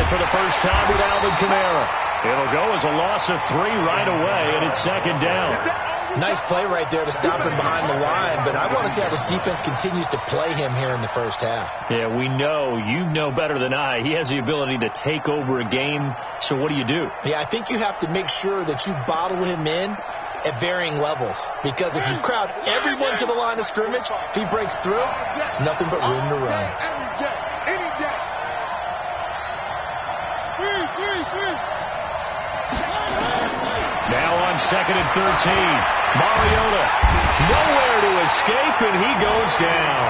for the first time with Alvin Kamara. It'll go as a loss of 3 right away, and it's second down. Nice play right there to stop him behind the line, but I want to see how this defense continues to play him here in the first half. Yeah, we know. You know better than I. He has the ability to take over a game, so what do you do? Yeah, I think you have to make sure that you bottle him in at varying levels, because if you crowd everyone to the line of scrimmage, if he breaks through, it's nothing but room to run. Now on 2nd and 13. Mariota, nowhere to escape, and he goes down.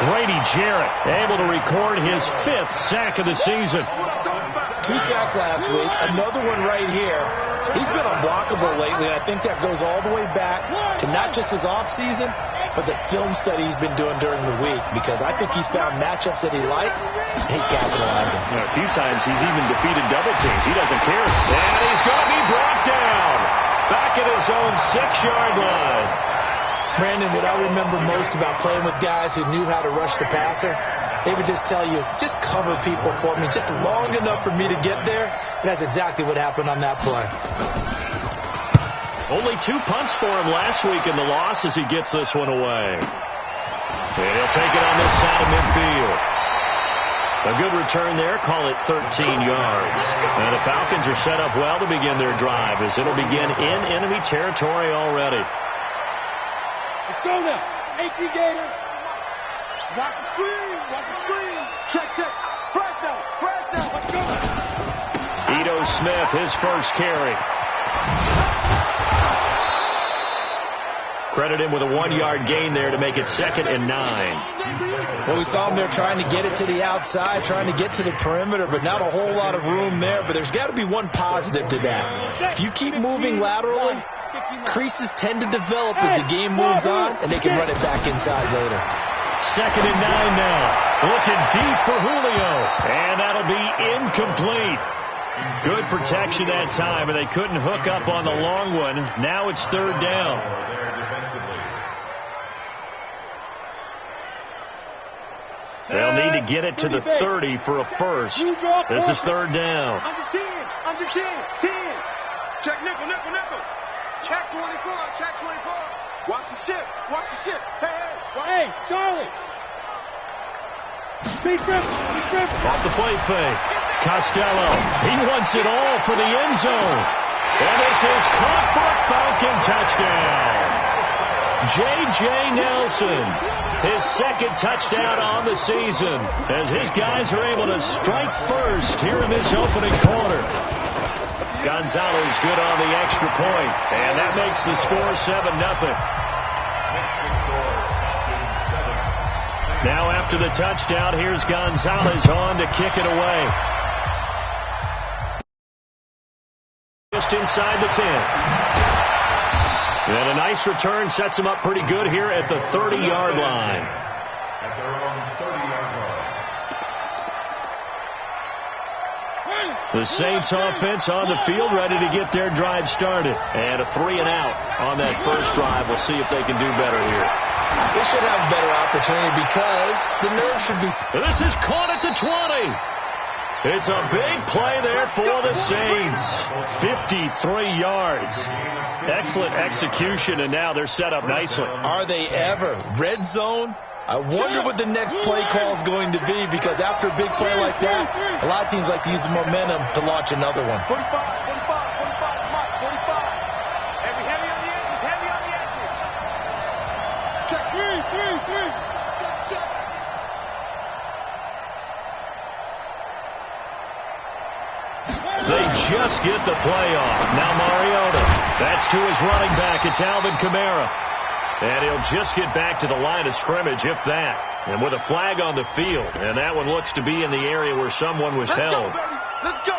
Grady Jarrett able to record his 5th sack of the season. 2 sacks last week, another one right here. He's been unblockable lately, and I think that goes all the way back to not just his offseason, but the film study he's been doing during the week, because I think he's found matchups that he likes, and he's capitalizing. A few times he's even defeated double teams. He doesn't care. And he's going to be brought down back at his own 6-yard line. Brandon, what I remember most about playing with guys who knew how to rush the passer, they would just tell you, just cover people for me, just long enough for me to get there. And that's exactly what happened on that play. Only 2 punts for him last week in the loss as he gets this one away. And he'll take it on this side of midfield. A good return there. Call it 13 yards. And the Falcons are set up well to begin their drive as it'll begin in enemy territory already. Let's go now. 18 Gator. Watch the screen. Watch the screen. Check. Break down. Let's go. Ito Smith, his first carry. Credit him with a 1-yard gain there to make it 2nd and 9. Well, we saw him there trying to get it to the outside, trying to get to the perimeter, but not a whole lot of room there. But there's got to be one positive to that. If you keep moving laterally, creases tend to develop as the game moves on, and they can run it back inside later. 2nd and 9 now. Looking deep for Julio. And that'll be incomplete. Good protection that time, and they couldn't hook up on the long one. Now it's 3rd down. They'll need to get it to the 30 for a first. This is 3rd down. Under 10. Check nickel. Check 24. Watch the ship. Hey, Charlie. Big Griffin. Off the play fake. Costello. He wants it all for the end zone. And this is caught for a Falcon touchdown. J.J. Nelson, his 2nd touchdown on the season, as his guys are able to strike first here in this opening quarter. Gonzalez good on the extra point, and that makes the score 7-0. Now after the touchdown, here's Gonzalez on to kick it away. Just inside the 10. And a nice return sets him up pretty good here at the 30-yard line. At their own 30-yard line. The Saints offense on the field ready to get their drive started. And a 3-and-out on that first drive. We'll see if they can do better here. They should have a better opportunity because the nerve should be... This is caught at the 20. It's a big play there for the Saints. 53 yards. Excellent execution, and now they're set up nicely. Are they ever? Red zone? I wonder what the next play call is going to be, because after a big play like that, a lot of teams like to use the momentum to launch another one. 45. Heavy on the edges. Check. 3. Check. They just get the play off. Now Mariota. That's to his running back. It's Alvin Kamara. And he'll just get back to the line of scrimmage, if that. And with a flag on the field. And that one looks to be in the area where someone was held. Let's go.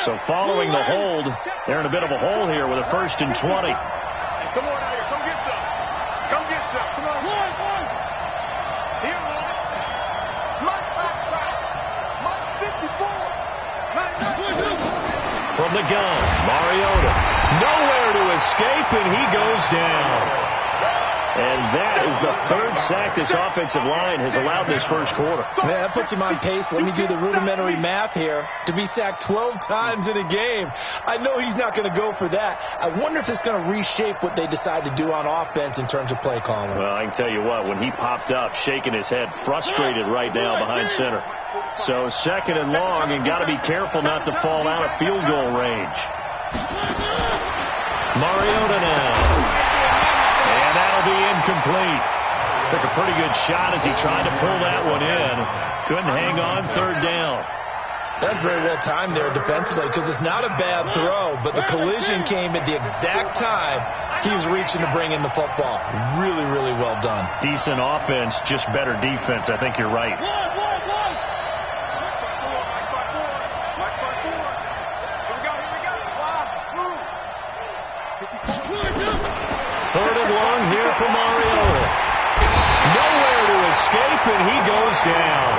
So following the hold, they're in a bit of a hole here with a 1st and 20. Come on out here. Come get some. Come on. Here, man. Mike backtrack. Mike 54. From the gun, Mariota. Nowhere to escape, and he goes down. And that is the third sack this offensive line has allowed this first quarter. Man, that puts him on pace. Let me do the rudimentary math here. To be sacked 12 times in a game. I know he's not going to go for that. I wonder if it's going to reshape what they decide to do on offense in terms of play calling. Well, I can tell you what, when he popped up, shaking his head, frustrated right now behind center. So second and long, and got to be careful not to fall out of field goal range. Mariota now. And that'll be incomplete. Took a pretty good shot as he tried to pull that one in. Couldn't hang on, third down. That's very well timed there defensively because it's not a bad throw, but the collision came at the exact time he was reaching to bring in the football. Really, really well done. Decent offense, just better defense. I think you're right. Third and long here for Mariota. Nowhere to escape, and he goes down.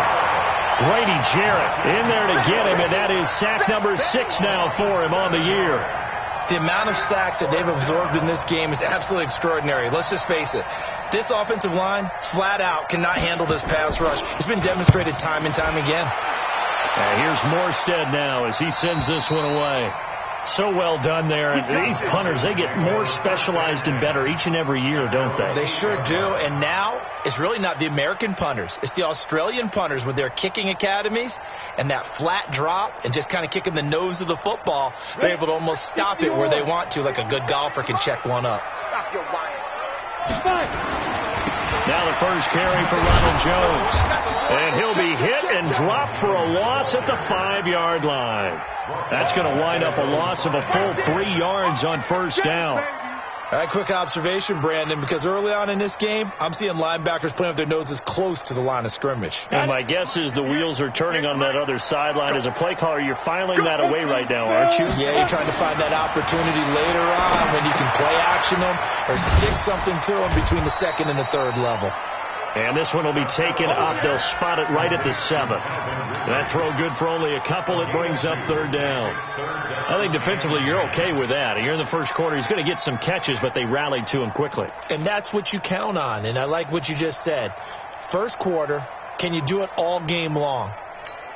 Brady Jarrett in there to get him, and that is sack number 6 now for him on the year. The amount of sacks that they've absorbed in this game is absolutely extraordinary. Let's just face it. This offensive line, flat out, cannot handle this pass rush. It's been demonstrated time and time again. Here's Morstead now as he sends this one away. So well done there. These punters, they get more specialized and better each and every year, don't they? They sure do. And now it's really not the American punters. It's the Australian punters with their kicking academies and that flat drop and just kind of kicking the nose of the football. They're able to almost stop it where they want to, like a good golfer can check one up. Stop your whining. Now the first carry for Ronald Jones. And he'll be hit and dropped for a loss at the 5-yard line. That's going to wind up a loss of a full 3 yards on first down. All right, quick observation, Brandon, because early on in this game, I'm seeing linebackers playing with their noses close to the line of scrimmage. And my guess is the wheels are turning on that other sideline. As a play caller, you're filing that away right now, aren't you? Yeah, you're trying to find that opportunity later on when you can play action them or stick something to them between the second and the third level. And this one will be taken up. They'll spot it right at the 7th. That throw good for only a couple. It brings up third down. I think defensively you're okay with that. Here in the first quarter, he's going to get some catches, but they rallied to him quickly. And that's what you count on. And I like what you just said. First quarter, can you do it all game long?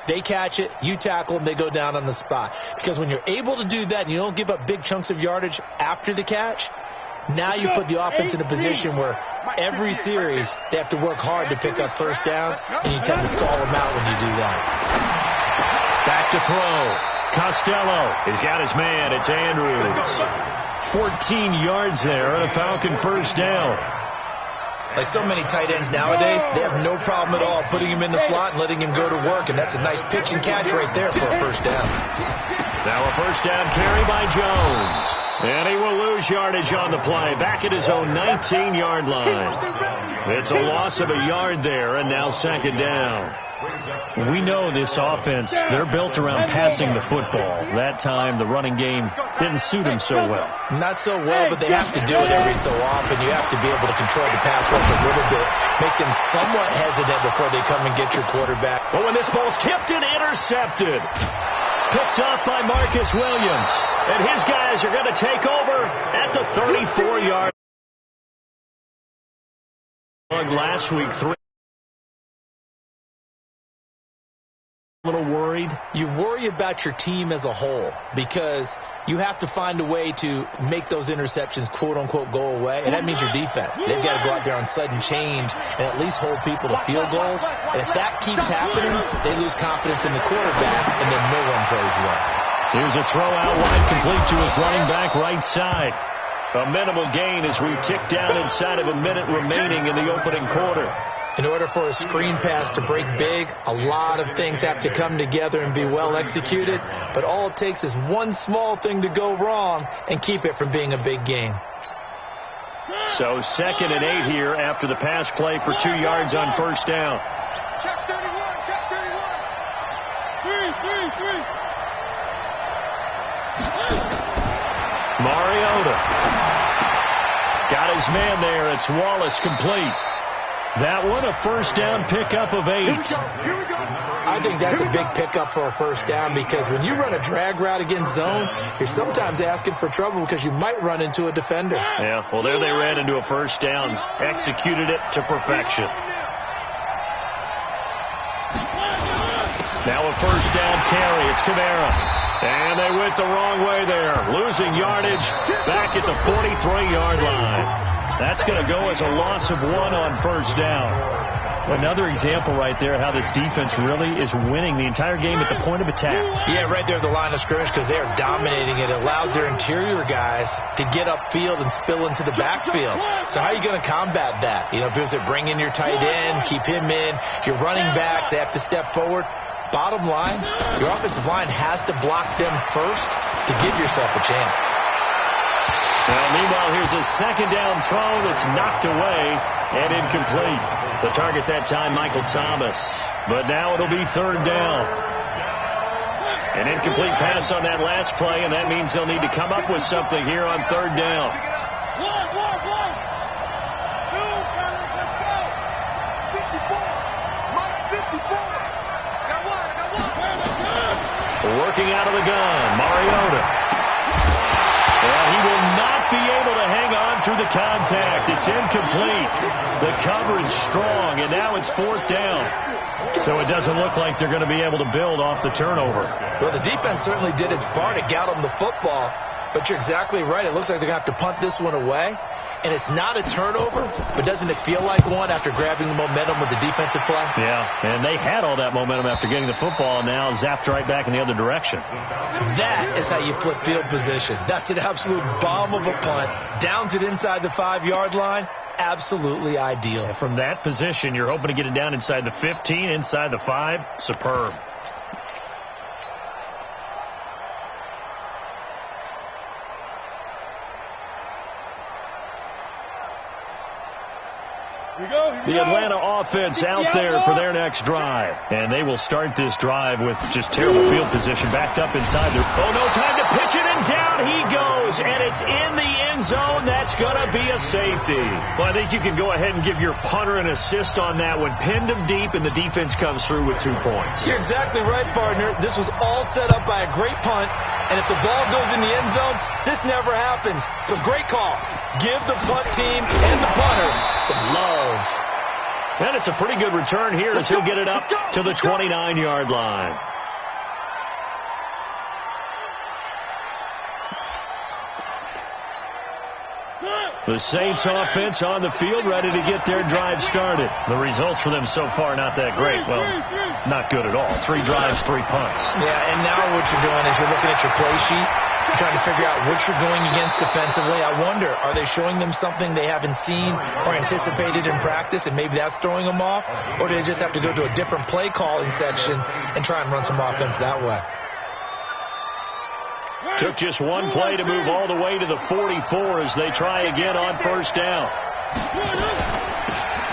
They catch it, you tackle them, they go down on the spot. Because when you're able to do that and you don't give up big chunks of yardage after the catch, now you put the offense in a position where every series they have to work hard to pick up first downs, and you tend to stall them out when you do that. Back to throw. Costello has got his man. It's Andrews. 14 yards there and a Falcon first down. Like so many tight ends nowadays, they have no problem at all putting him in the slot and letting him go to work, and that's a nice pitch and catch right there for a first down. Now a first down carry by Jones. And he will lose yardage on the play. Back at his own 19-yard line. It's a loss of a yard there, and now second down. We know this offense, they're built around passing the football. That time, the running game didn't suit him so well. Not so well, but they have to do it every so often. You have to be able to control the pass rush a little bit, make them somewhat hesitant before they come and get your quarterback. But when this ball's tipped and intercepted, picked off by Marcus Williams, and his guys are going to take over at the 34-yard line. Last week, 3. A little worried? You worry about your team as a whole because you have to find a way to make those interceptions quote-unquote go away, and that means your defense. They've got to go out there on sudden change and at least hold people to field goals, and if that keeps happening, they lose confidence in the quarterback, and then no one plays well. Here's a throw out wide complete to his running back right side. A minimal gain as we tick down inside of a minute remaining in the opening quarter. In order for a screen pass to break big, a lot of things have to come together and be well executed. But all it takes is one small thing to go wrong and keep it from being a big game. So 2nd and 8 here after the pass play for 2 yards on first down. Check 31, check 31. 3. Mariota. Got his man there. It's Wallace complete. That one, a first down pickup of 8. Here we go. I think that's a big pickup for a first down because when you run a drag route against zone, you're sometimes asking for trouble because you might run into a defender. Yeah, well, there they ran into a first down. Executed it to perfection. Now a first down carry. It's Kamara. And they went the wrong way there. Losing yardage back at the 43-yard line. That's going to go as a loss of 1 on first down. Another example right there how this defense really is winning the entire game at the point of attack. Yeah, right there at the line of scrimmage because they are dominating it. It allows their interior guys to get upfield and spill into the backfield. So how are you going to combat that? You know, because they bring in your tight end, keep him in. Your running backs, they have to step forward. Bottom line, your offensive line has to block them first to give yourself a chance. Well, meanwhile, here's a second down throw that's knocked away and incomplete. The target that time, Michael Thomas. But now it'll be third down. An incomplete pass on that last play, and that means they'll need to come up with something here on third down. Working out of the gun, Mariota. Well, he will not be able to hang on through the contact. It's incomplete. The coverage strong, and now it's fourth down. So it doesn't look like they're going to be able to build off the turnover. Well, the defense certainly did its part to get them the football, but you're exactly right. It looks like they're going to have to punt this one away. And it's not a turnover, but doesn't it feel like one after grabbing the momentum with the defensive play? Yeah, and they had all that momentum after getting the football, and now zapped right back in the other direction. That is how you flip field position. That's an absolute bomb of a punt. Downs it inside the 5-yard line. Absolutely ideal. And from that position, you're hoping to get it down inside the 15, inside the 5. Superb. The Atlanta offense out there for their next drive. And they will start this drive with just terrible field position backed up inside their... Oh, no time to pitch it, and down he goes. And it's in the end zone. That's going to be a safety. Well, I think you can go ahead and give your punter an assist on that one. Pinned him deep, and the defense comes through with 2 points. You're exactly right, partner. This was all set up by a great punt. And if the ball goes in the end zone, this never happens. So great call. Give the punt team and the punter some love. And it's a pretty good return here as he'll get it up to the 29-yard line. The Saints offense on the field, ready to get their drive started. The results for them so far, not that great. Well, not good at all. 3 drives, 3 punts. Yeah, and now what you're doing is you're looking at your play sheet, trying to figure out what you're going against defensively. I wonder, are they showing them something they haven't seen or anticipated in practice, and maybe that's throwing them off? Or do they just have to go to a different play calling section and try and run some offense that way? Took just one play to move all the way to the 44 as they try again on first down.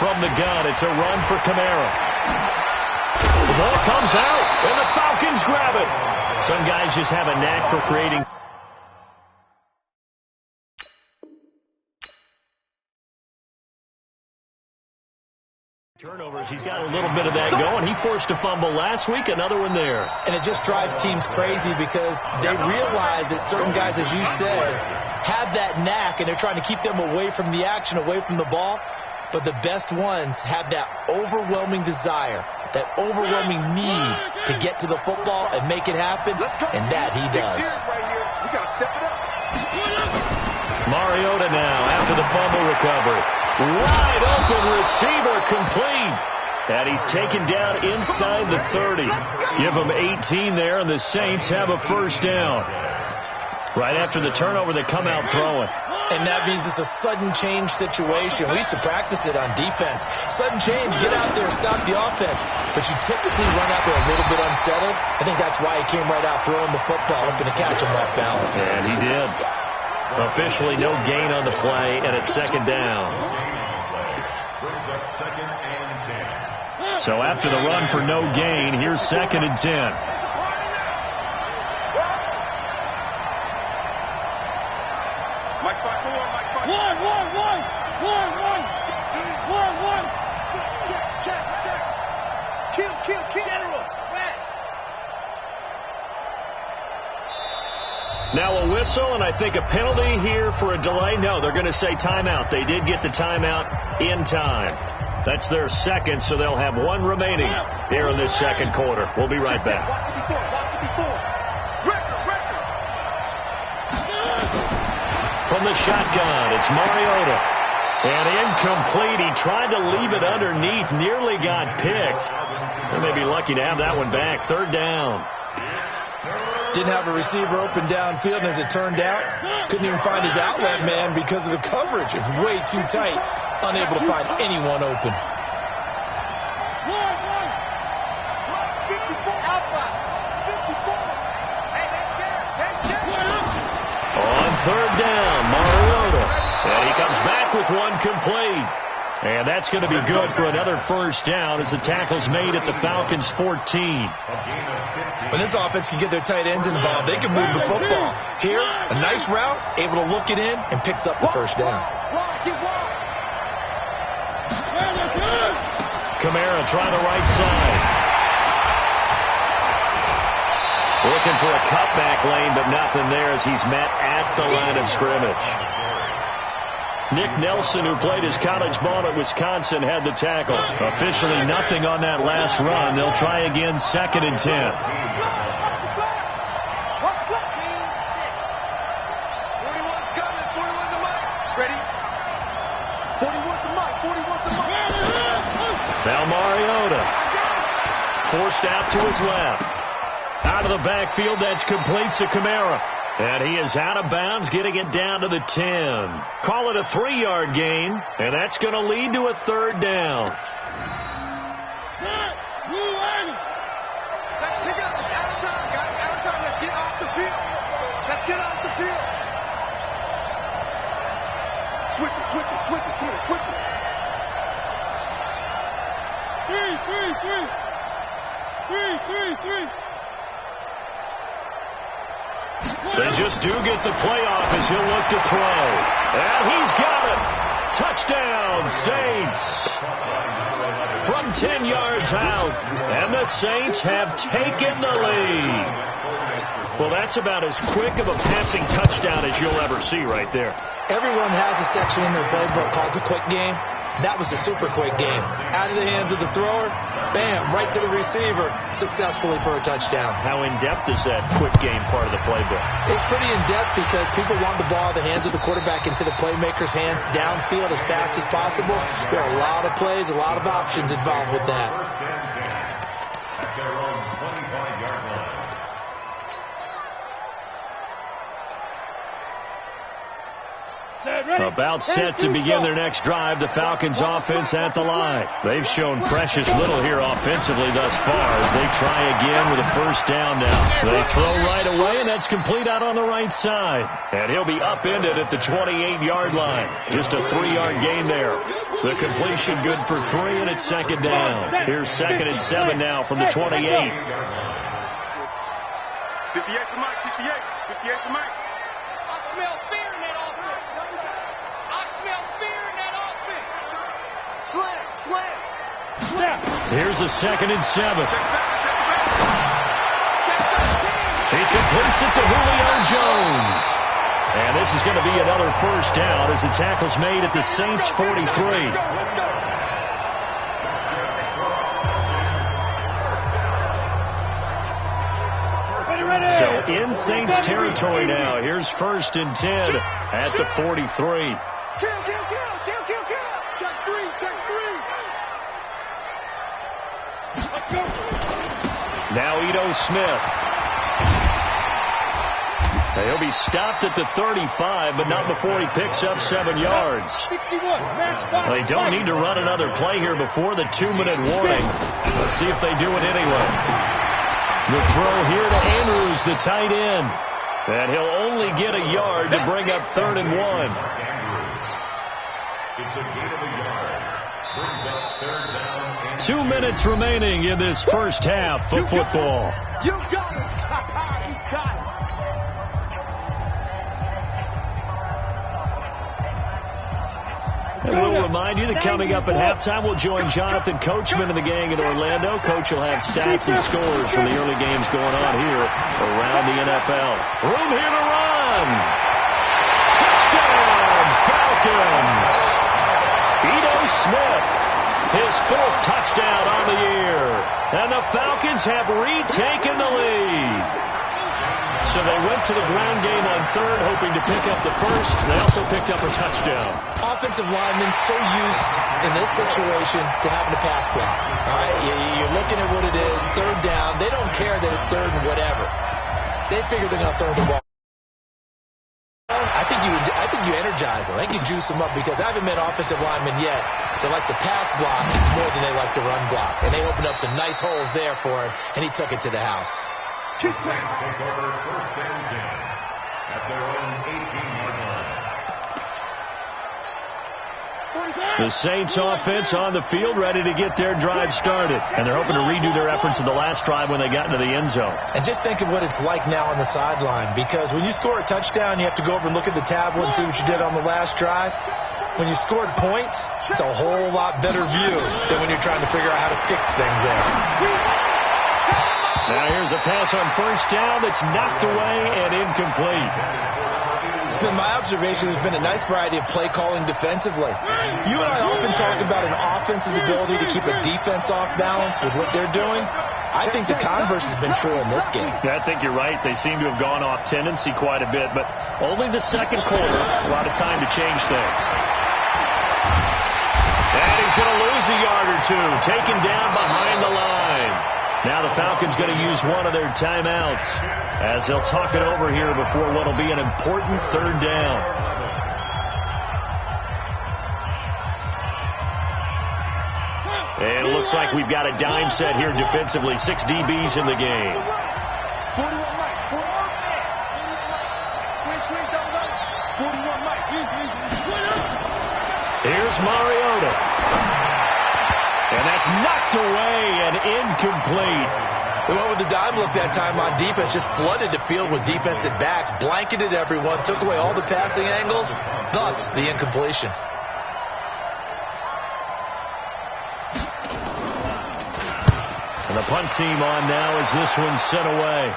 From the gun, it's a run for Kamara. The ball comes out, and the Falcons grab it. Some guys just have a knack for creating... turnovers. He's got a little bit of that going. He forced a fumble last week, another one there. And it just drives teams crazy because they realize that certain guys, as you said, have that knack, and they're trying to keep them away from the action, away from the ball. But the best ones have that overwhelming desire, that overwhelming need to get to the football and make it happen, and that he does. Mariota now after the fumble recovery. Wide open receiver complete. And he's taken down inside the 30. Give him 18 there, and the Saints have a first down. Right after the turnover, they come out throwing. And that means it's a sudden change situation. We used to practice it on defense. Sudden change, get out there, stop the offense. But you typically run out there a little bit unsettled. I think that's why he came right out throwing the football, hoping to catch him off balance. And he did. Officially no gain on the play, and it's second down. So after the run for no gain, here's 2nd and 10. Check. Kill. General. Rest. Now a whistle, and I think a penalty here for a delay. No, they're going to say timeout. They did get the timeout in time. That's their second, so they'll have one remaining here in this second quarter. We'll be right back. From the shotgun, it's Mariota. And incomplete. He tried to leave it underneath, nearly got picked. They may be lucky to have that one back. Third down. Didn't have a receiver open downfield, and as it turned out, couldn't even find his outlet man because of the coverage. It was way too tight, unable to find anyone open. 54 Alpha. 54. Hey, that's scared. On third down, Mariota. And he comes back with one complete. And that's going to be good for another first down as the tackle's made at the Falcons' 14. When this offense can get their tight ends involved, they can move the football. Here, a nice route, able to look it in, and picks up the first down. Kamara trying the right side. Looking for a cutback lane, but nothing there as he's met at the line of scrimmage. Nick Nelson, who played his college ball at Wisconsin, had the tackle. Officially nothing on that last run. They'll try again, 2nd and 10. 41 to Mike. Ready? 41 to Mike. Now Mariota. Forced out to his left. Out of the backfield, that's complete to Kamara. And he is out of bounds, getting it down to the 10. Call it a 3-yard gain, and that's going to lead to a third down. Let's pick it up. It's out of time, guys. Out of time. Let's get off the field. Switch it. Come here, switch it. 3. They just do get the playoff as he'll look to throw. And he's got it. Touchdown, Saints. From 10 yards out. And the Saints have taken the lead. Well, that's about as quick of a passing touchdown as you'll ever see right there. Everyone has a section in their playbook called the quick game. That was a super quick game. Out of the hands of the thrower, bam, right to the receiver, successfully for a touchdown. How in-depth is that quick game part of the playbook? It's pretty in-depth because people want the ball in the hands of the quarterback into the playmaker's hands downfield as fast as possible. There are a lot of plays, a lot of options involved with that. At their own 25-yard line. About set to begin their next drive. The Falcons offense at the line. They've shown precious little here offensively thus far as they try again with a first down now. They throw right away, and that's complete out on the right side. And he'll be upended at the 28-yard line. Just a 3-yard gain there. The completion good for 3, and it's 2nd down. Here's 2nd and 7 now from the 28. 58 to Mike. 58 to Mike. I smell fear in that offense. Slam. Here's a 2nd and 7. He completes it to Julio Jones. And this is going to be another first down as the tackle's made at the Saints' 43. So in Saints territory now. Here's 1st and 10 at the 43. Kill. Check 3. Now Ito Smith. He'll be stopped at the 35, but not before he picks up 7 yards. 61. They don't need to run another play here before the 2-minute warning. Let's see if they do it anyway. The throw here to Andrews, the tight end. And he'll only get a yard to bring up 3rd and 1. It's a gain of a yard. Brings up 3rd down. 2 minutes remaining in this first half of football. You got it. You got it. And we'll remind you that coming up at halftime, we'll join Jonathan Coachman and the gang in Orlando. Coach will have stats and scores from the early games going on here around the NFL. Room here to run. Touchdown, Falcons. Ito Smith, his 4th touchdown on the year. And the Falcons have retaken the lead. So they went to the ground game on 3rd, hoping to pick up the 1st. They also picked up a touchdown. Offensive linemen so used in this situation to having to pass block. All right, you're looking at what it is, 3rd down. They don't care that it's 3rd and whatever. They figure they're going to throw the ball. I think you energize them. I think you juice them up because I haven't met offensive linemen yet that likes to pass block more than they like to run block. And they opened up some nice holes there for him, and he took it to the house. The Saints take over 1st and 10 at their own 18-yard line. The Saints offense on the field, ready to get their drive started. And they're hoping to redo their efforts in the last drive when they got into the end zone. And just think of what it's like now on the sideline, because when you score a touchdown, you have to go over and look at the tablet and see what you did on the last drive. When you scored points, it's a whole lot better view than when you're trying to figure out how to fix things there. Now here's a pass on 1st down that's knocked away and incomplete. It's been my observation there's been a nice variety of play calling defensively. You and I often talk about an offense's ability to keep a defense off balance with what they're doing. I think the converse has been true in this game. Yeah, I think you're right. They seem to have gone off tendency quite a bit, but only the 2nd quarter, a lot of time to change things. And he's going to lose a yard or 2, taken down behind the line. Now the Falcons going to use one of their timeouts as they'll talk it over here before what will be an important 3rd down. And it looks like we've got a dime set here defensively. 6 DBs in the game. Here's Mariota. And that's knocked away and incomplete. They went with the dime look that time on defense, just flooded the field with defensive backs, blanketed everyone, took away all the passing angles, thus the incompletion. And the punt team on now as this one's sent away.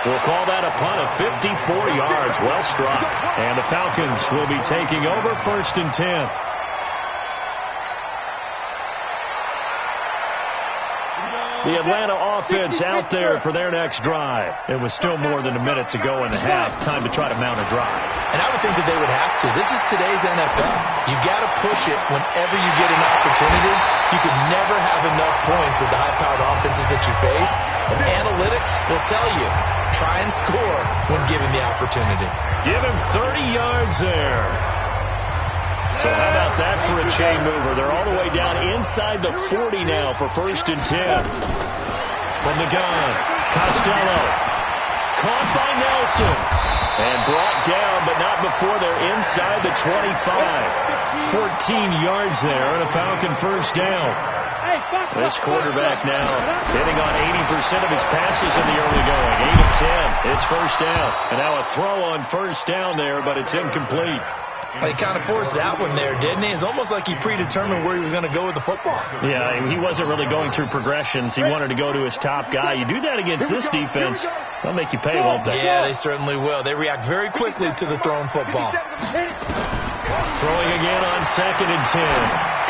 We'll call that a punt of 54 yards. Well struck. And the Falcons will be taking over 1st and 10. The Atlanta offense out there for their next drive. It was still more than a minute to go in the half. Time to try to mount a drive. And I would think that they would have to. This is today's NFL. You got to push it whenever you get an opportunity. You can never have enough points with the high-powered offenses that you face. And analytics will tell you, try and score when given the opportunity. Give him 30 yards there. So how about that for a chain mover? They're all the way down inside the 40 now for 1st and 10. From the gun, Costello. Caught by Nelson. And brought down, but not before they're inside the 25. 14 yards there and a Falcon 1st down. This quarterback now hitting on 80% of his passes in the early going. 8 of 10. It's 1st down. And now a throw on 1st down there, but it's incomplete. He kind of forced that one there, didn't he? It's almost like he predetermined where he was going to go with the football. Yeah, he wasn't really going through progressions. He wanted to go to his top guy. You do that against this defense, they'll make you pay, won't they? Yeah, they certainly will. They react very quickly to the thrown football. Throwing again on 2nd and 10.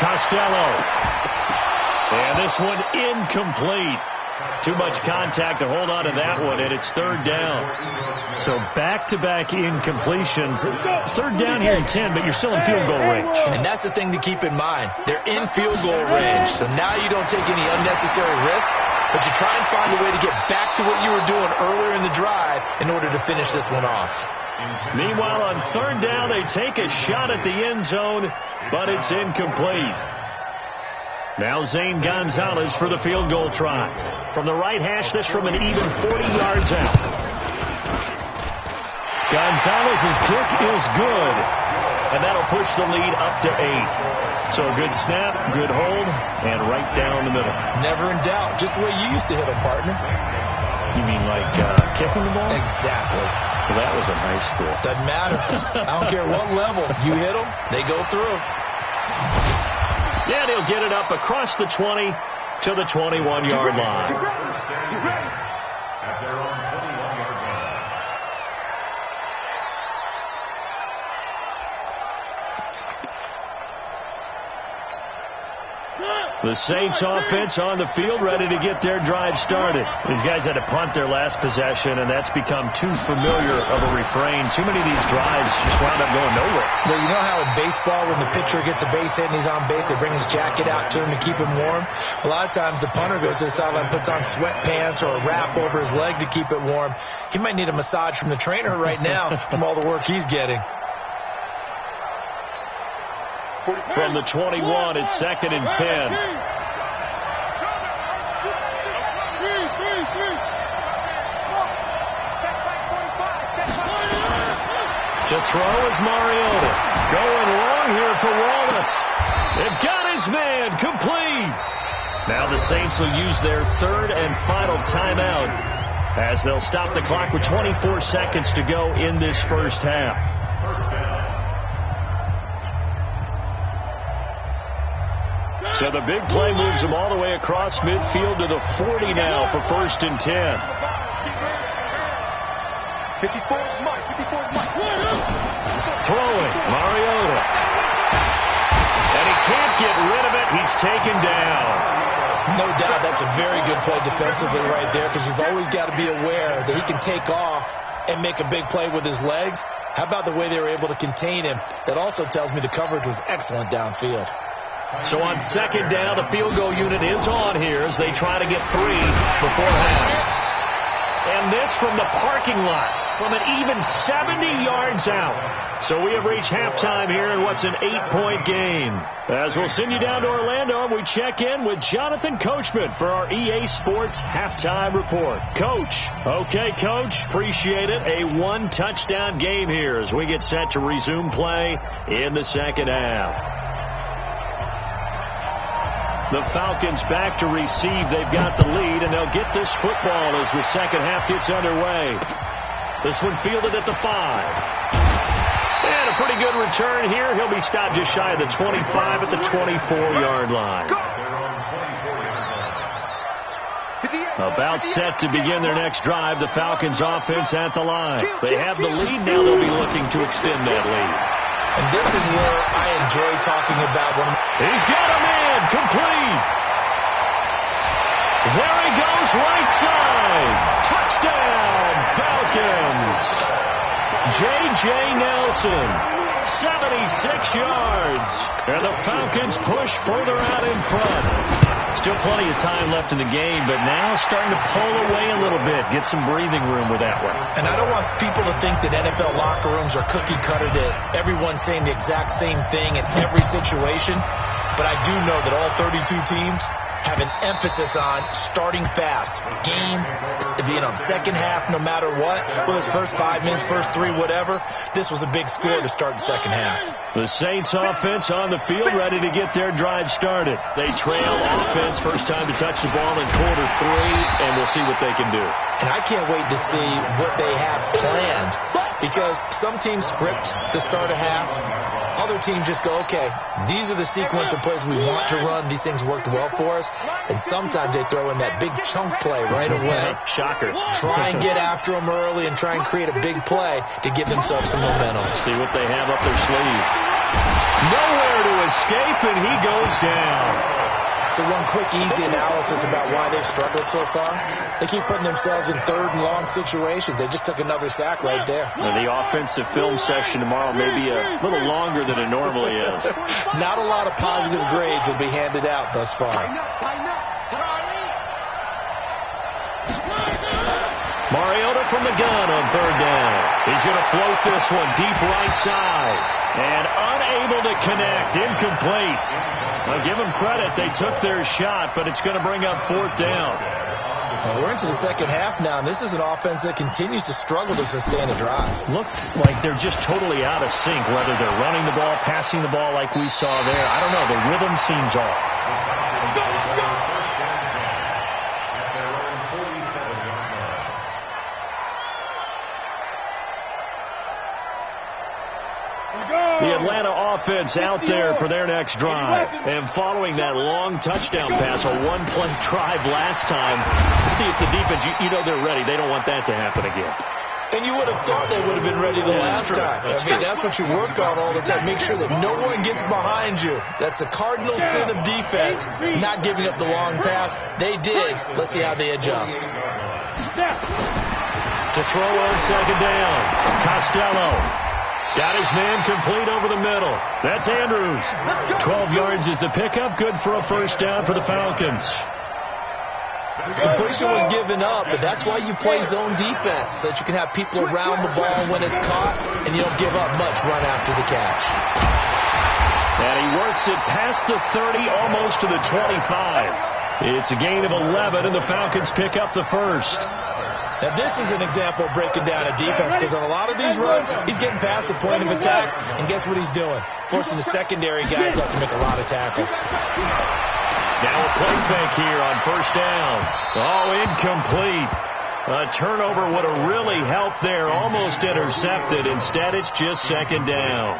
Costello. And this one incomplete. Too much contact to hold on to that one, and it's 3rd down. So back-to-back incompletions. 3rd down here in 10, but you're still in field goal range. And that's the thing to keep in mind. They're in field goal range, so now you don't take any unnecessary risks, but you try and find a way to get back to what you were doing earlier in the drive in order to finish this one off. Meanwhile, on 3rd down, they take a shot at the end zone, but it's incomplete. Now Zane Gonzalez for the field goal try. From the right hash, this from an even 40 yards out. Gonzalez's kick is good, and that'll push the lead up to 8. So a good snap, good hold, and right down the middle. Never in doubt. Just the way you used to hit a partner. You mean like kicking the ball? Exactly. Well, that was in high school. Doesn't matter. I don't care what level. You hit them, they go through. Yeah, they'll get it up across the 20 to the 21-yard line. At their own 21-yard line. The Saints offense on the field, ready to get their drive started. These guys had to punt their last possession, and that's become too familiar of a refrain. Too many of these drives just wound up going nowhere. Well, you know how in baseball, when the pitcher gets a base hit and he's on base, they bring his jacket out to him to keep him warm? A lot of times the punter goes to the sideline, puts on sweatpants or a wrap over his leg to keep it warm. He might need a massage from the trainer right now from all the work he's getting. From the 21, it's 2nd and 10. To throw is Mariota. Going long here for Wallace. They've got his man complete. Now the Saints will use their third and final timeout as they'll stop the clock with 24 seconds to go in this first half. So the big play moves them all the way across midfield to the 40 now for 1st and 10. 54 Mike. Throwing, Mariota. And he can't get rid of it. He's taken down. No doubt that's a very good play defensively right there, because you've always got to be aware that he can take off and make a big play with his legs. How about the way they were able to contain him? That also tells me the coverage was excellent downfield. So on 2nd down, the field goal unit is on here as they try to get 3 before half. And this from the parking lot, from an even 70 yards out. So we have reached halftime here in what's an 8-point game. As we'll send you down to Orlando, we check in with Jonathan Coachman for our EA Sports Halftime Report. Coach. Okay, Coach. Appreciate it. A 1-touchdown game here as we get set to resume play in the second half. The Falcons back to receive. They've got the lead, and they'll get this football as the second half gets underway. This one fielded at the 5. And a pretty good return here. He'll be stopped just shy of the 25 at the 24-yard line. About set to begin their next drive. The Falcons offense at the line. They have the lead. Now they'll be looking to extend that lead. And this is where I enjoy talking about when he's got a man complete. There he goes, right side. Touchdown, Falcons. J.J. Nelson, 76 yards. And the Falcons push further out in front. Still plenty of time left in the game, but now starting to pull away a little bit. Get some breathing room with that one. And I don't want people to think that NFL locker rooms are cookie cutter, that everyone's saying the exact same thing in every situation. But I do know that all 32 teams have an emphasis on starting fast. Game, being on second half no matter what. Well, his first 5 minutes, first 3, whatever. This was a big score to start the second half. The Saints offense on the field ready to get their drive started. They trail offense, first time to touch the ball in quarter 3, and we'll see what they can do. And I can't wait to see what they have planned, because some teams script to start a half. Other teams just go, okay, these are the sequence of plays we want to run. These things worked well for us. And sometimes they throw in that big chunk play right away. Shocker. Try and get after them early and try and create a big play to give themselves some momentum. See what they have up their sleeve. Nowhere to escape, and he goes down. So one quick, easy analysis about why they've struggled so far. They keep putting themselves in 3rd and long situations. They just took another sack right there. Now, the offensive film session tomorrow may be a little longer than it normally is. Not a lot of positive grades will be handed out thus far. Mariota from the gun on 3rd down. He's going to float this one deep right side. And unable to connect. Incomplete. I'll give them credit. They took their shot, but it's going to bring up 4th down. Well, we're into the second half now, and this is an offense that continues to struggle to sustain a drive. Looks like they're just totally out of sync, whether they're running the ball, passing the ball like we saw there. I don't know. The rhythm seems off. The Atlanta offense out there for their next drive. And following that long touchdown pass, a one-play drive last time, see if the defense, you know they're ready. They don't want that to happen again. And you would have thought they would have been ready the last time. That's what you work on all the time. Make sure that no one gets behind you. That's the cardinal sin of defense, not giving up the long pass. They did. Let's see how they adjust. To throw on second down, Costello. Got his man complete over the middle. That's Andrews. 12 yards is the pickup. Good for a first down for the Falcons. Completion was given up, but that's why you play zone defense, so that you can have people around the ball when it's caught, and you don't give up much run after the catch. And he works it past the 30, almost to the 25. It's a gain of 11, and the Falcons pick up the first. Now, this is an example of breaking down a defense, because on a lot of these runs, he's getting past the point of attack, and guess what he's doing? Forcing the secondary guys to have to make a lot of tackles. Now a play fake here on first down. Oh, incomplete. A turnover would have really helped there. Almost intercepted. Instead, it's just second down.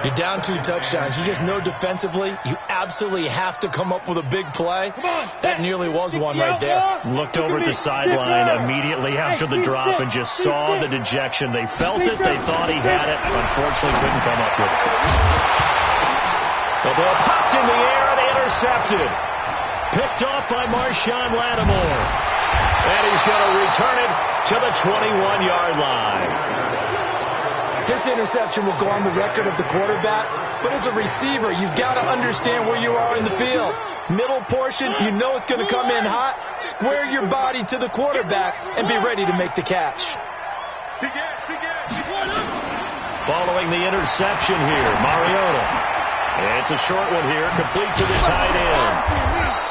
You're down 2 touchdowns. You just know defensively you absolutely have to come up with a big play. That nearly was one right there. Looked over at the sideline immediately after the drop and just saw the dejection. They felt it. They thought he had it. Unfortunately, couldn't come up with it. The ball popped in the air and intercepted. Picked off by Marshawn Lattimore. And he's going to return it to the 21-yard line. This interception will go on the record of the quarterback, but as a receiver, you've got to understand where you are in the field. Middle portion, you know it's going to come in hot. Square your body to the quarterback and be ready to make the catch. Following the interception here, Mariota. It's a short one here, complete to the tight end.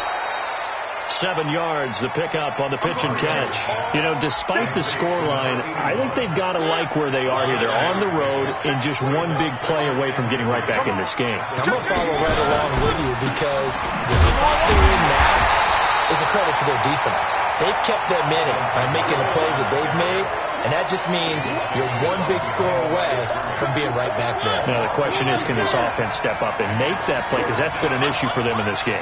7 yards, the pickup on the pitch and catch. You know, despite the scoreline, I think they've got to like where they are here. They're on the road and just one big play away from getting right back in this game. I'm going to follow right along with you because the spot they're in now is a credit to their defense. They've kept them in it by making the plays that they've made, and that just means you're one big score away from being right back there. Now, the question is, can this offense step up and make that play? Because that's been an issue for them in this game.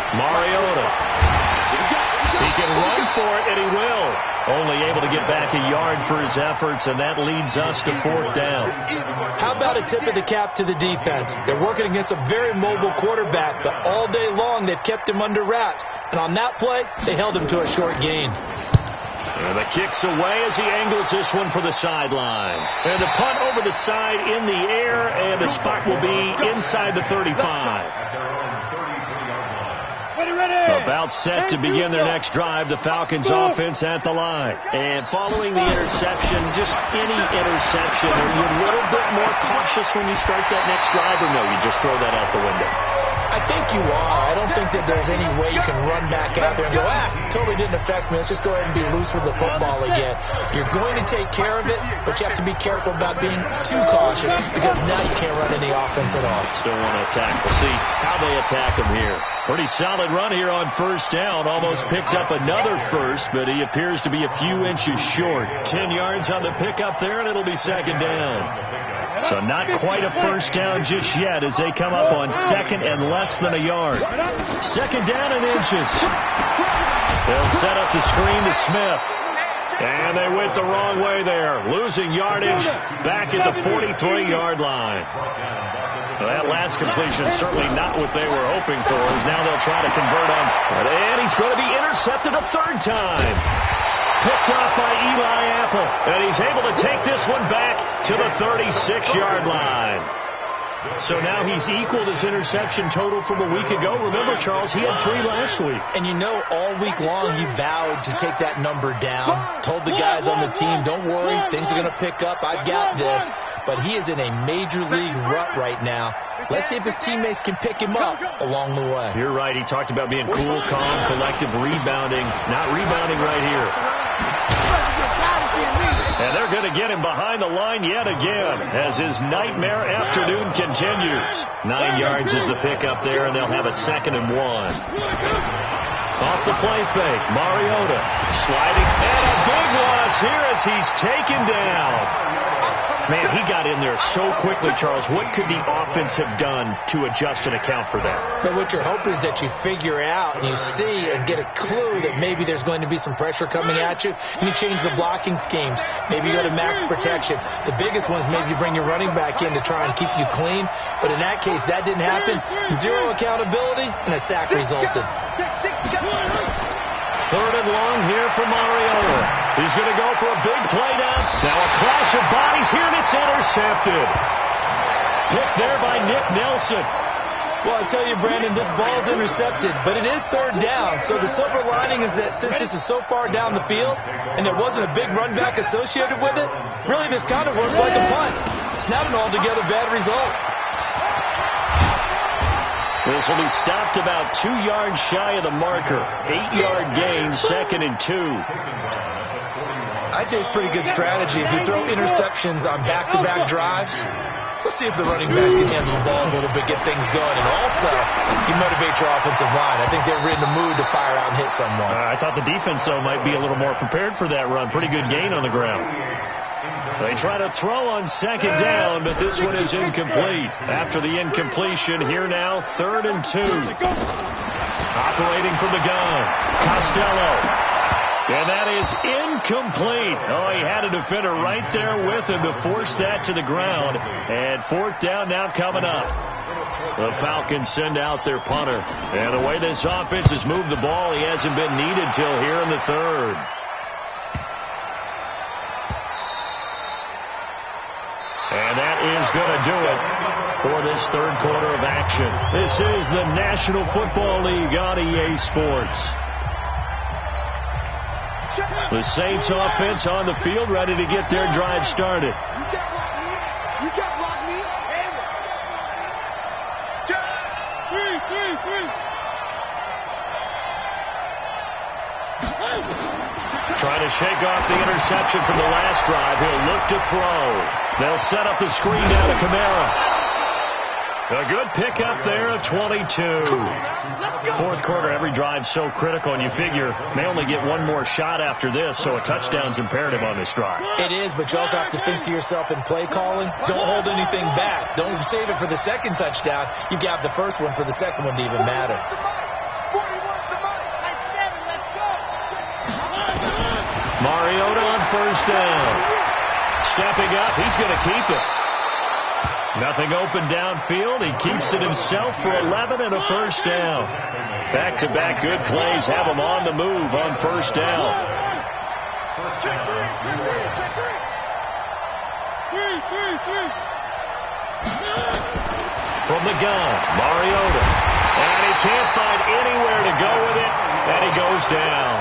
Mariota. He can run for it, and he will. Only able to get back a yard for his efforts, and that leads us to 4th down. How about a tip of the cap to the defense? They're working against a very mobile quarterback, but all day long they've kept him under wraps. And on that play, they held him to a short gain. And the kick's away as he angles this one for the sideline. And the punt over the side in the air, and the spot will be inside the 35. About set to begin their next drive, the Falcons offense at the line. And following the interception, just any interception, are you a little bit more cautious when you start that next drive, or no, you just throw that out the window? I think you are. I don't think that there's any way you can run back out there and go, totally didn't affect me. Let's just go ahead and be loose with the football again. You're going to take care of it, but you have to be careful about being too cautious because now you can't run any offense at all. Still want to attack. We'll see how they attack him here. Pretty solid run here on first down. Almost picked up another first, but he appears to be a few inches short. 10 yards on the pickup there, and it'll be second down. So not quite a first down just yet as they come up on second and less than a yard. Second down and inches. They'll set up the screen to Smith. And they went the wrong way there. Losing yardage back at the 43-yard line. Well, that last completion is certainly not what they were hoping for. As now they'll try to convert on. And he's going to be intercepted a third time. Picked off by Eli Apple. And he's able to take this one back to the 36-yard line. So now he's equaled his interception total from a week ago. Remember, Charles, he had 3 last week. And you know, all week long he vowed to take that number down. Told the guys on the team, don't worry, things are going to pick up. I've got this. But he is in a major league rut right now. Let's see if his teammates can pick him up along the way. You're right. He talked about being cool, calm, collective, rebounding. Not rebounding right here. And they're going to get him behind the line yet again as his nightmare afternoon continues. 9 yards is the pickup there, and they'll have a 2nd and 1. Off the play fake, Mariota sliding, and a big loss here as he's taken down. Man, he got in there so quickly, Charles. What could the offense have done to adjust and account for that? But what you're hoping is that you figure out and you see and get a clue that maybe there's going to be some pressure coming at you. You change the blocking schemes. Maybe you go to max protection. The biggest one is maybe you bring your running back in to try and keep you clean. But in that case, that didn't happen. Zero accountability, and a sack resulted. Third and long here for Mariota. He's going to go for a big play down. Now a clash of bodies here, and it's intercepted. Picked there by Nick Nelson. Well, I tell you, Brandon, this ball's intercepted, but it is third down. So the silver lining is that since this is so far down the field and there wasn't a big run back associated with it, really this kind of works like a punt. It's not an altogether bad result. This will be stopped about 2 yards shy of the marker. 8-yard gain, 2nd and 2. I'd say it's pretty good strategy. If you throw interceptions on back-to-back drives, let's see if the running backs can handle the ball a little bit, get things going. And also, you motivate your offensive line. I think they're in the mood to fire out and hit someone. I thought the defense, though, might be a little more prepared for that run. Pretty good gain on the ground. They try to throw on 2nd down, but this one is incomplete. After the incompletion, here now, 3rd and 2. Operating from the gun, Costello. And that is incomplete. Oh, he had a defender right there with him to force that to the ground. And 4th down now coming up. The Falcons send out their punter. And the way this offense has moved the ball, he hasn't been needed till here in the 3rd. And that is going to do it for this 3rd quarter of action. This is the National Football League on EA Sports. The Saints offense on the field, ready to get their drive started. You got rock me. Trying to shake off the interception from the last drive. He'll look to throw. They'll set up the screen down to Kamara. A good pickup there at 22. 4th quarter, every drive so critical, and you figure may only get one more shot after this, so a touchdown's imperative on this drive. It is, but you also have to think to yourself in play calling, don't hold anything back. Don't save it for the 2nd touchdown. You got the 1st one for the 2nd one to even matter. Mariota on 1st down. Stepping up, he's going to keep it. Nothing open downfield. He keeps it himself for 11 and a 1st down. Back-to-back good plays have him on the move on 1st down. From the gun, Mariota. And he can't find anywhere to go with it, and he goes down.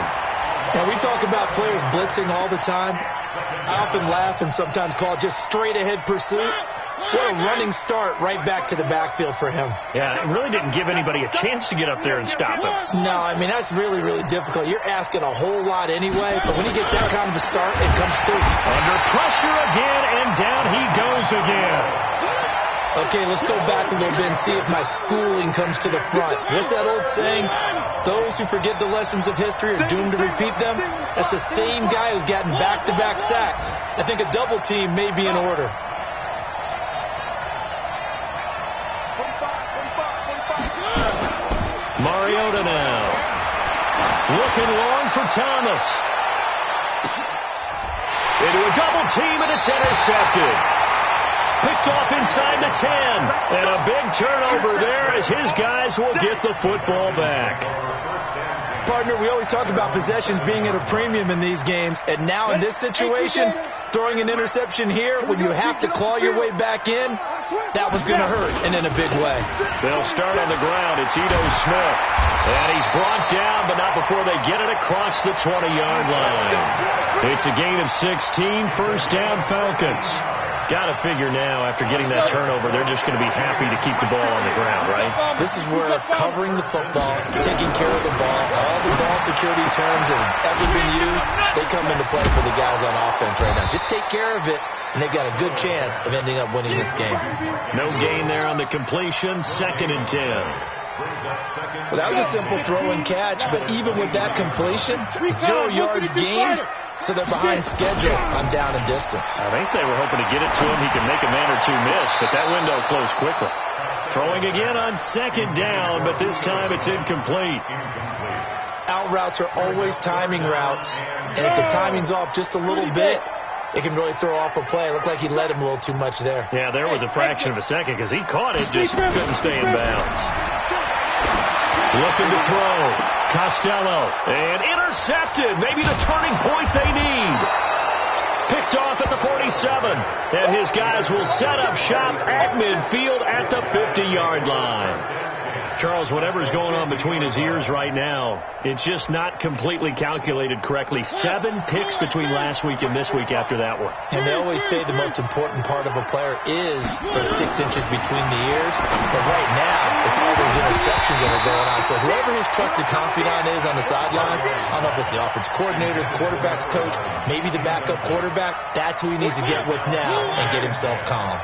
Now, we talk about players blitzing all the time. I often laugh and sometimes call it just straight-ahead pursuit. What a running start right back to the backfield for him. Yeah, it really didn't give anybody a chance to get up there and stop him. No, I mean, that's really, really difficult. You're asking a whole lot anyway, but when he gets that kind of a start, it comes through. Under pressure again, and down he goes again. Okay, let's go back a little bit and see if my schooling comes to the front. What's that old saying? Those who forget the lessons of history are doomed to repeat them. That's the same guy who's gotten back-to-back sacks. I think a double team may be in order. Mariota now. Looking long for Thomas. Into a double team, and it's intercepted. Picked off inside the 10. And a big turnover there as his guys will get the football back. Partner, we always talk about possessions being at a premium in these games. And now in this situation, throwing an interception here when you have to claw your way back in, that one's going to hurt, and in a big way. They'll start on the ground. It's Ito Smith. And he's brought down, but not before they get it across the 20-yard line. It's a gain of 16, 1st down Falcons. Got to figure now, after getting that turnover, they're just going to be happy to keep the ball on the ground, right? This is where covering the football, taking care of the ball, all the ball security terms that have ever been used, they come into play for the guys on offense right now. Just take care of it, and they've got a good chance of ending up winning this game. No gain there on the completion, 2nd and 10. Well, that was a simple throw and catch, but even with that completion, 0 yards gained, so they're behind schedule on down and distance. I think they were hoping to get it to him. He can make a man or two miss, but that window closed quickly. Throwing again on second down, but this time it's incomplete. Out routes are always timing routes, and if the timing's off just a little bit, it can really throw off a play. It looked like he led him a little too much there. Yeah, there was a fraction of a second because he caught it, just couldn't stay in bounds. Looking to throw. Costello. And intercepted. Maybe the turning point they need. Picked off at the 47. And his guys will set up shop at midfield at the 50-yard line. Charles, whatever's going on between his ears right now, it's just not completely calculated correctly. 7 picks between last week and this week after that one. And they always say the most important part of a player is those 6 inches between the ears. But right now, it's all those interceptions that are going on. So whoever his trusted confidant is on the sidelines, I don't know if it's the offensive coordinator, the quarterback's coach, maybe the backup quarterback, that's who he needs to get with now and get himself calm.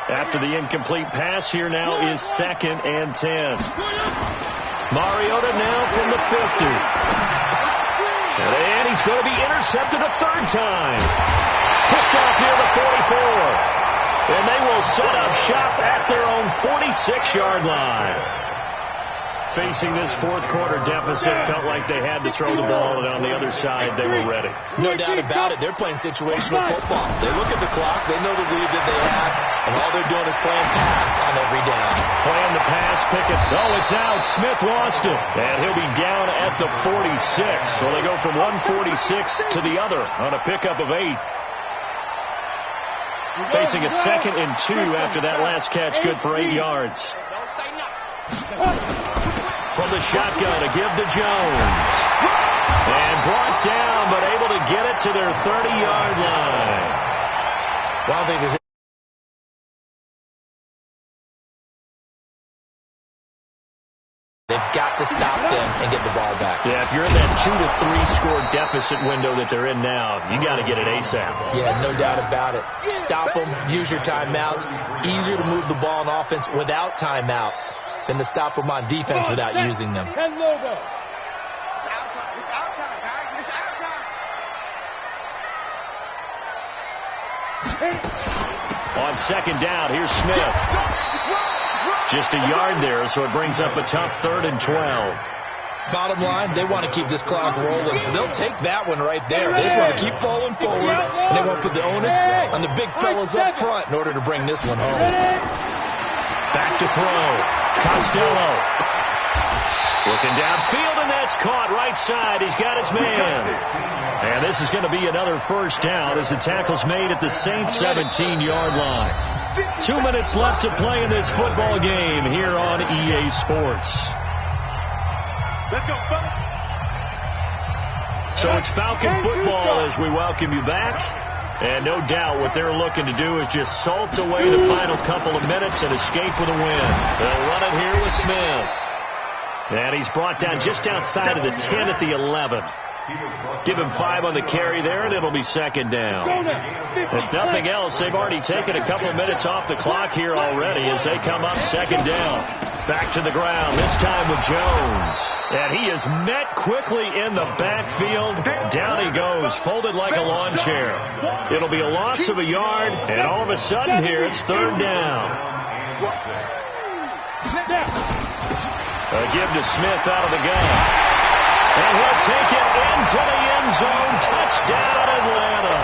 After the incomplete pass, here now is 2nd and 10. Mariota now from the 50. And he's going to be intercepted a 3rd time. Picked off near the 44. And they will set up shop at their own 46-yard line. Facing this 4th quarter deficit, felt like they had to throw the ball, and on the other side, they were ready. No doubt about it. They're playing situational football. They look at the clock. They know the lead that they have, and all they're doing is playing pass on every down. Playing the pass, Pickett. Oh, it's out. Smith lost it, and he'll be down at the 46. So they go from 146 to the other on a pickup of 8. Facing a 2nd and 2 after that last catch, good for 8 yards. From the shotgun, a give to Jones. And brought down, but able to get it to their 30-yard line. Well, I think there's they've got to stop them and get the ball back. Yeah, if you're in that 2 to 3 score deficit window that they're in now, you got to get it ASAP. Yeah, no doubt about it. Stop them, use your timeouts. Easier to move the ball on offense without timeouts than to stop them on defense without using them. It's our time. It's our time, guys. It's our time. On 2nd down, here's Smith. Just a yard there, so it brings up a tough 3rd and 12. Bottom line, they want to keep this clock rolling, so they'll take that one right there. They just want to keep falling forward, and they won't put the onus on the big fellas up front in order to bring this one home. Back to throw. Costello. Looking downfield, and that's caught right side. He's got his man. And this is going to be another 1st down as the tackle's made at the Saints' 17-yard line. 2 minutes left to play in this football game here on EA Sports. Let's go, fellas. So it's Falcon football as we welcome you back. And no doubt what they're looking to do is just salt away the final couple of minutes and escape with a win. They'll run it here with Smith. And he's brought down just outside of the 10 at the 11. Give him 5 on the carry there, and it'll be 2nd down. If nothing else, they've already taken a couple of minutes off the clock here already as they come up 2nd down. Back to the ground, this time with Jones. And he is met quickly in the backfield. Down he goes, folded like a lawn chair. It'll be a loss of a yard, and all of a sudden here, it's 3rd down. A give to Smith out of the gun. And he'll take it into the end zone. Touchdown, Atlanta.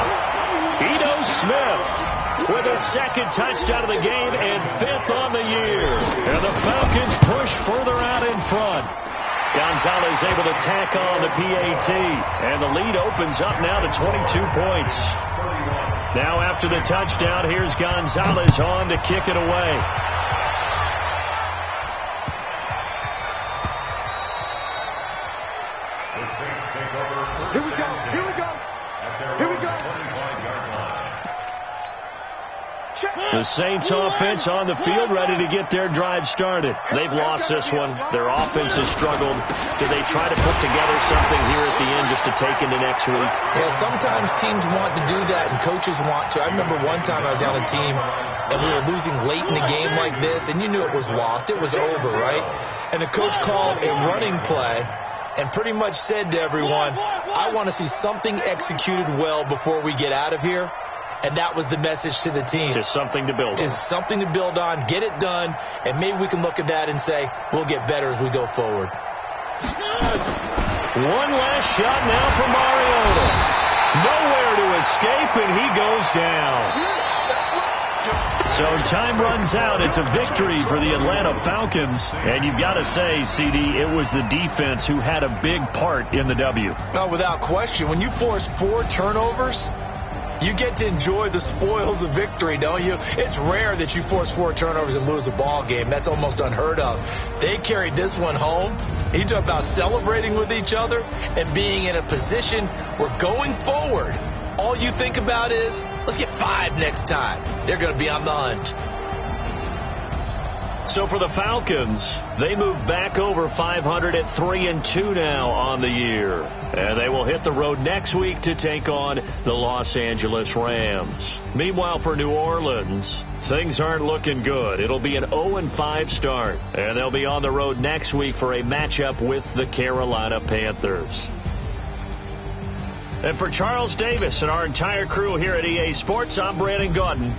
Ito Smith with a 2nd touchdown of the game and 5th on the year. And the Falcons push further out in front. Gonzalez able to tack on the PAT. And the lead opens up now to 22 points. Now after the touchdown, here's Gonzalez on to kick it away. Here we go. Here we go. Here we go. The Saints offense on the field ready to get their drive started. They've lost this one. Their offense has struggled. Do they try to put together something here at the end just to take into next week? Yeah, sometimes teams want to do that and coaches want to. I remember one time I was on a team and we were losing late in the game like this, and you knew it was lost. It was over, right? and the coach called a running play and pretty much said to everyone, I want to see something executed well before we get out of here. And that was the message to the team. Just something to build on. Just something to build on, get it done, and maybe we can look at that and say, we'll get better as we go forward. One last shot now for Mariota. Nowhere to escape, and he goes down. So time runs out. It's a victory for the Atlanta Falcons. And you've got to say, CD, it was the defense who had a big part in the W. No, without question. When you force 4 turnovers, you get to enjoy the spoils of victory, don't you? It's rare that you force 4 turnovers and lose a ball game. That's almost unheard of. They carried this one home. You talk about celebrating with each other and being in a position where going forward, all you think about is, let's get 5 next time. They're going to be on the hunt. So for the Falcons, they move back over 500 at 3-2 now on the year. And they will hit the road next week to take on the Los Angeles Rams. Meanwhile, for New Orleans, things aren't looking good. It'll be an 0-5 start. And they'll be on the road next week for a matchup with the Carolina Panthers. And for Charles Davis and our entire crew here at EA Sports, I'm Brandon Gaudin.